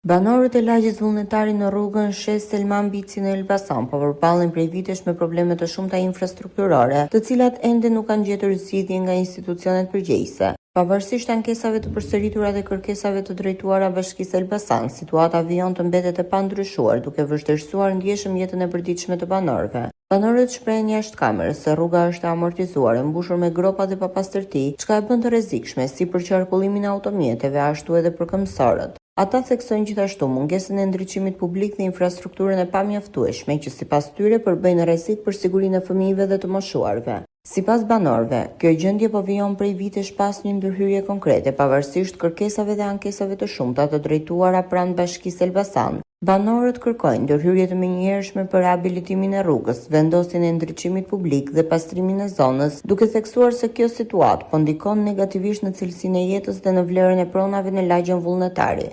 Banorët e lagjit vullnetari në rrugën Shes Selman Bici në Elbasan po përballen prej vitesh me probleme të shumta infrastrukturore, të cilat ende nuk kanë gjetur zgjidhje nga institucionet përgjegjëse. Pavarësisht ankesave të përsëritura dhe kërkesave të drejtuara Bashkisë Elbasan, situata vijon të mbetet e pandryshuar, duke vështirësuar ndjeshëm jetën e përditshme të banorëve. Banorët shprehen jashtëkamerës se rruga është e amortizuar, e mbushur me gropa dhe papastërti, çka e bën të rrezikshme si për qarkullimin e automjeteve, ashtu edhe për këmbësorët. Ata theksojnë gjithashtu mungesën e ndriçimit publik dhe infrastrukturën e pamjaftueshme, që sipas tyre përbëjnë rrezik për sigurinë e fëmijëve dhe të moshuarve. Sipas banorëve, kjo gjendje po vijon prej vitesh pas një ndërhyrje konkrete, pavarësisht kërkesave dhe ankesave të shumta të drejtuara pranë Bashkisë Elbasan. Banorët kërkojnë ndërhyrje të menjëhershme për rehabilitimin e rrugës, vendosjen e ndriçimit publik dhe pastrimin e zonës, duke theksuar se kjo situatë po ndikon negativisht në cilësinë e jetës dhe në vlerën e pronave në lagjen vullnetari.